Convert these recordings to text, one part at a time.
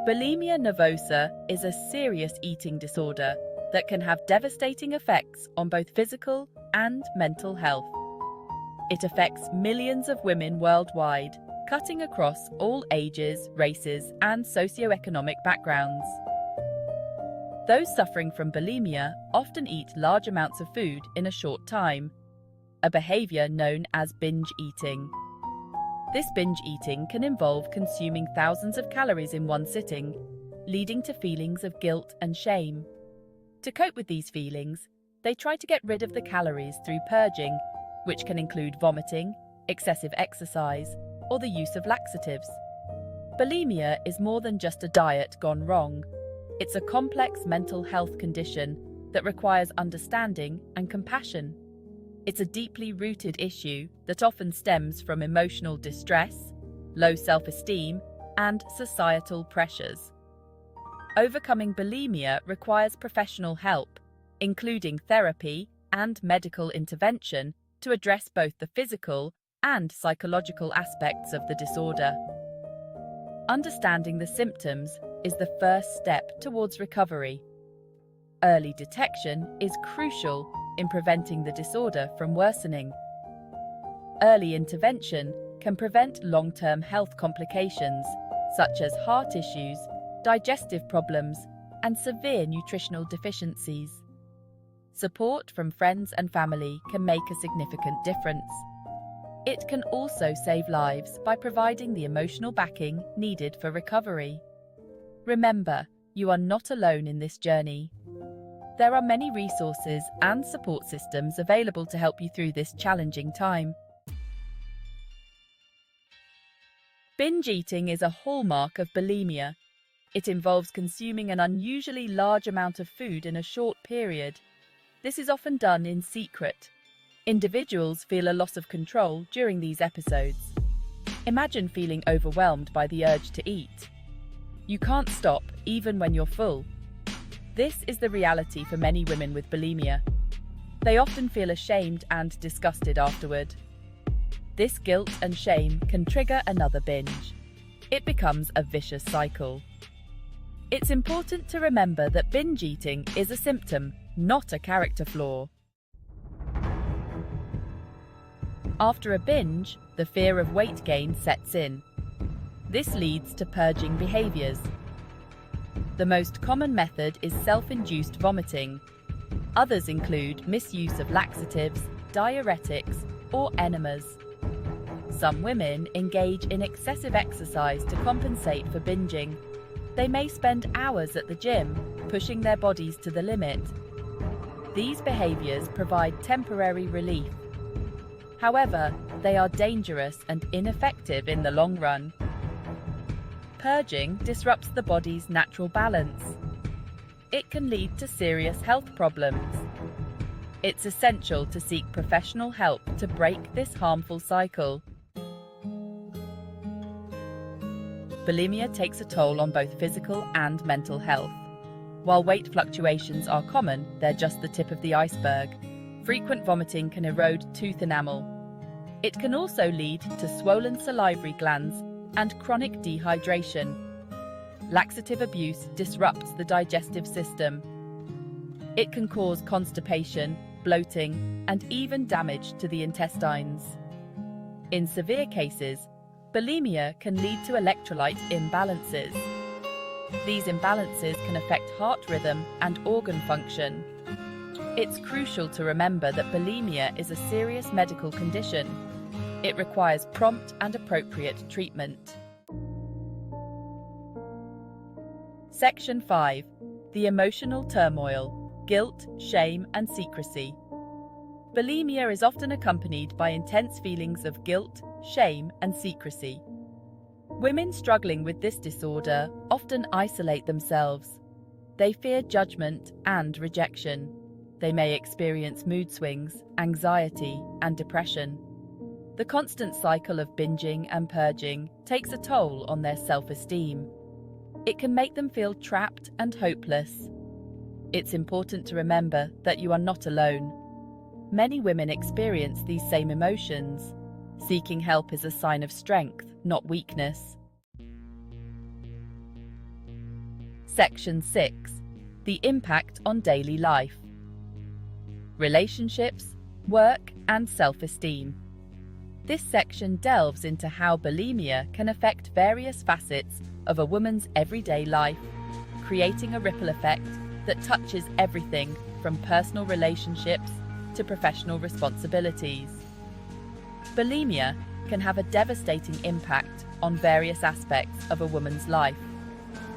Bulimia nervosa is a serious eating disorder that can have devastating effects on both physical and mental health. It affects millions of women worldwide, cutting across all ages, races, and socioeconomic backgrounds. Those suffering from bulimia often eat large amounts of food in a short time, a behavior known as binge eating. This binge eating can involve consuming thousands of calories in one sitting, leading to feelings of guilt and shame. To cope with these feelings, they try to get rid of the calories through purging, which can include vomiting, excessive exercise, or the use of laxatives. Bulimia is more than just a diet gone wrong. It's a complex mental health condition that requires understanding and compassion. It's a deeply rooted issue that often stems from emotional distress, low self-esteem, and societal pressures. Overcoming bulimia requires professional help, including therapy and medical intervention, to address both the physical and psychological aspects of the disorder. Understanding the symptoms is the first step towards recovery. Early detection is crucial in preventing the disorder from worsening. Early intervention can prevent long-term health complications such as heart issues, digestive problems, and severe nutritional deficiencies. Support from friends and family can make a significant difference. It can also save lives by providing the emotional backing needed for recovery. Remember, you are not alone in this journey. There are many resources and support systems available to help you through this challenging time. Binge eating is a hallmark of bulimia. It involves consuming an unusually large amount of food in a short period. This is often done in secret. Individuals feel a loss of control during these episodes. Imagine feeling overwhelmed by the urge to eat. You can't stop even when you're full. This is the reality for many women with bulimia. They often feel ashamed and disgusted afterward. This guilt and shame can trigger another binge. It becomes a vicious cycle. It's important to remember that binge eating is a symptom, not a character flaw. After a binge, the fear of weight gain sets in. This leads to purging behaviors. The most common method is self-induced vomiting. Others include misuse of laxatives, diuretics, or enemas. Some women engage in excessive exercise to compensate for binging. They may spend hours at the gym, pushing their bodies to the limit. These behaviors provide temporary relief. However, they are dangerous and ineffective in the long run. Purging disrupts the body's natural balance. It can lead to serious health problems. It's essential to seek professional help to break this harmful cycle. Bulimia takes a toll on both physical and mental health. While weight fluctuations are common, they're just the tip of the iceberg. Frequent vomiting can erode tooth enamel. It can also lead to swollen salivary glands and chronic dehydration. Laxative abuse disrupts the digestive system. It can cause constipation, bloating, and even damage to the intestines. In severe cases, bulimia can lead to electrolyte imbalances. These imbalances can affect heart rhythm and organ function. It's crucial to remember that bulimia is a serious medical condition. It requires prompt and appropriate treatment. Section 5. The emotional turmoil, guilt, shame, and secrecy. Bulimia is often accompanied by intense feelings of guilt, shame, and secrecy. Women struggling with this disorder often isolate themselves. They fear judgment and rejection. They may experience mood swings, anxiety, and depression. The constant cycle of binging and purging takes a toll on their self-esteem. It can make them feel trapped and hopeless. It's important to remember that you are not alone. Many women experience these same emotions. Seeking help is a sign of strength, not weakness. Section 6. The impact on daily life. Relationships, work, and self-esteem. This section delves into how bulimia can affect various facets of a woman's everyday life, creating a ripple effect that touches everything from personal relationships to professional responsibilities. Bulimia can have a devastating impact on various aspects of a woman's life.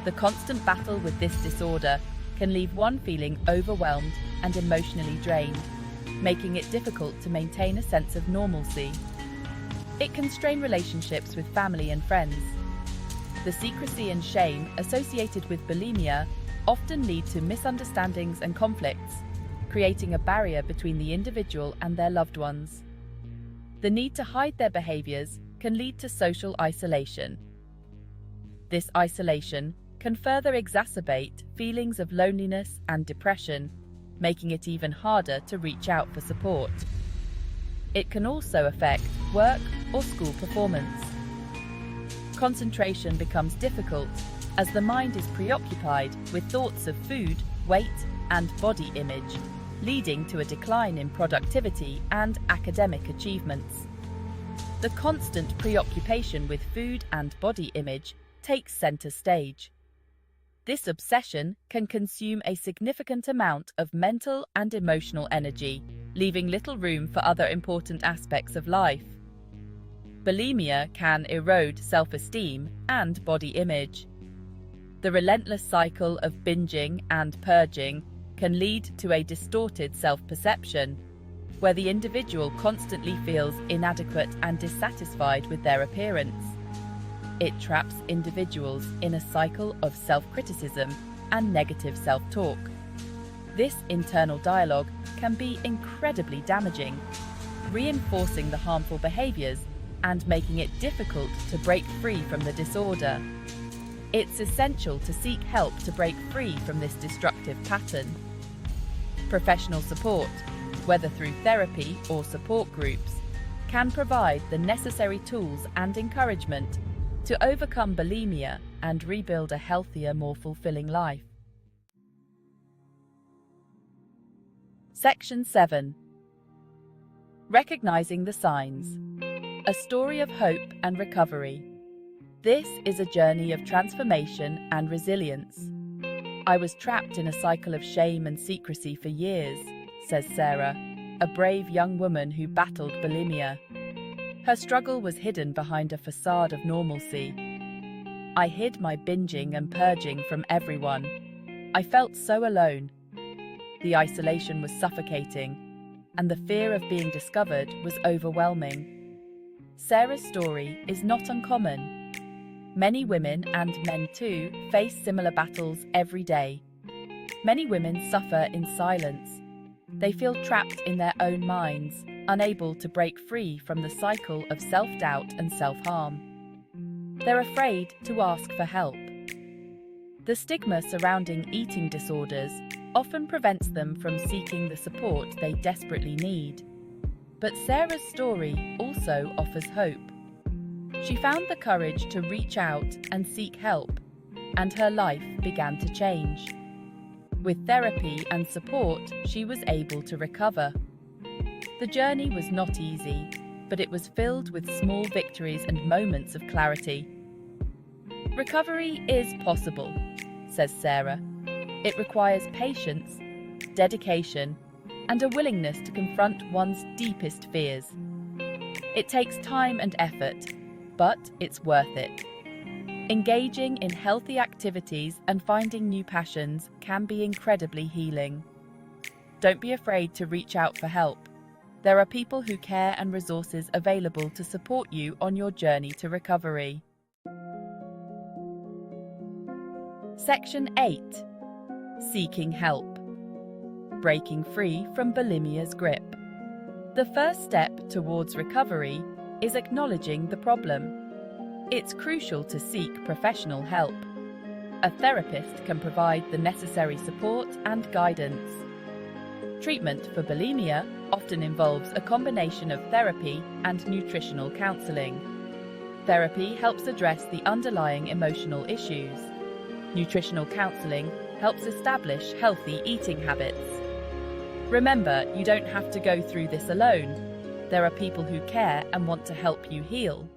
The constant battle with this disorder can leave one feeling overwhelmed and emotionally drained, making it difficult to maintain a sense of normalcy. It can strain relationships with family and friends. The secrecy and shame associated with bulimia often lead to misunderstandings and conflicts, creating a barrier between the individual and their loved ones. The need to hide their behaviors can lead to social isolation. This isolation can further exacerbate feelings of loneliness and depression, making it even harder to reach out for support. It can also affect work or school performance. Concentration becomes difficult as the mind is preoccupied with thoughts of food, weight, and body image, leading to a decline in productivity and academic achievements. The constant preoccupation with food and body image takes center stage. This obsession can consume a significant amount of mental and emotional energy, leaving little room for other important aspects of life. Bulimia can erode self-esteem and body image. The relentless cycle of binging and purging can lead to a distorted self-perception, where the individual constantly feels inadequate and dissatisfied with their appearance. It traps individuals in a cycle of self-criticism and negative self-talk. This internal dialogue can be incredibly damaging, reinforcing the harmful behaviors and making it difficult to break free from the disorder. It's essential to seek help to break free from this destructive pattern. Professional support, whether through therapy or support groups, can provide the necessary tools and encouragement to overcome bulimia and rebuild a healthier, more fulfilling life. Section 7. Recognizing the signs. A story of hope and recovery. This is a journey of transformation and resilience. I was trapped in a cycle of shame and secrecy for years, says Sarah, a brave young woman who battled bulimia. Her struggle was hidden behind a facade of normalcy. I hid my binging and purging from everyone. I felt so alone. The isolation was suffocating, and the fear of being discovered was overwhelming. Sarah's story is not uncommon. Many women, and men too, face similar battles every day. Many women suffer in silence. They feel trapped in their own minds, unable to break free from the cycle of self-doubt and self-harm. They're afraid to ask for help. The stigma surrounding eating disorders often prevents them from seeking the support they desperately need. But Sarah's story also offers hope. She found the courage to reach out and seek help, and her life began to change. With therapy and support, she was able to recover. The journey was not easy, but it was filled with small victories and moments of clarity. Recovery is possible, says Sarah. It requires patience, dedication, and a willingness to confront one's deepest fears. It takes time and effort, but it's worth it. Engaging in healthy activities and finding new passions can be incredibly healing. Don't be afraid to reach out for help. There are people who care and resources available to support you on your journey to recovery. Section 8. Seeking help. Breaking free from bulimia's grip. The first step towards recovery is acknowledging the problem. It's crucial to seek professional help. A therapist can provide the necessary support and guidance. Treatment for bulimia often involves a combination of therapy and nutritional counseling. Therapy helps address the underlying emotional issues. Nutritional counseling helps establish healthy eating habits. Remember, you don't have to go through this alone. There are people who care and want to help you heal.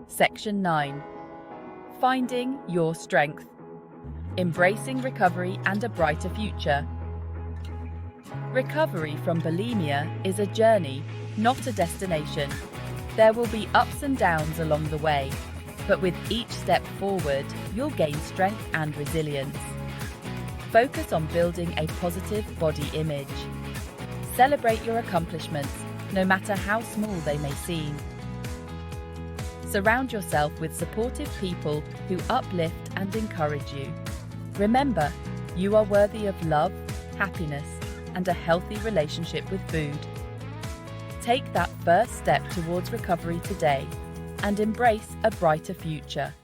Section 9. Finding your strength. Embracing recovery and a brighter future. Recovery from bulimia is a journey, not a destination. There will be ups and downs along the way, but with each step forward, you'll gain strength and resilience. Focus on building a positive body image. Celebrate your accomplishments, no matter how small they may seem. Surround yourself with supportive people who uplift and encourage you. Remember, you are worthy of love, happiness, and a healthy relationship with food. Take that first step towards recovery today and embrace a brighter future.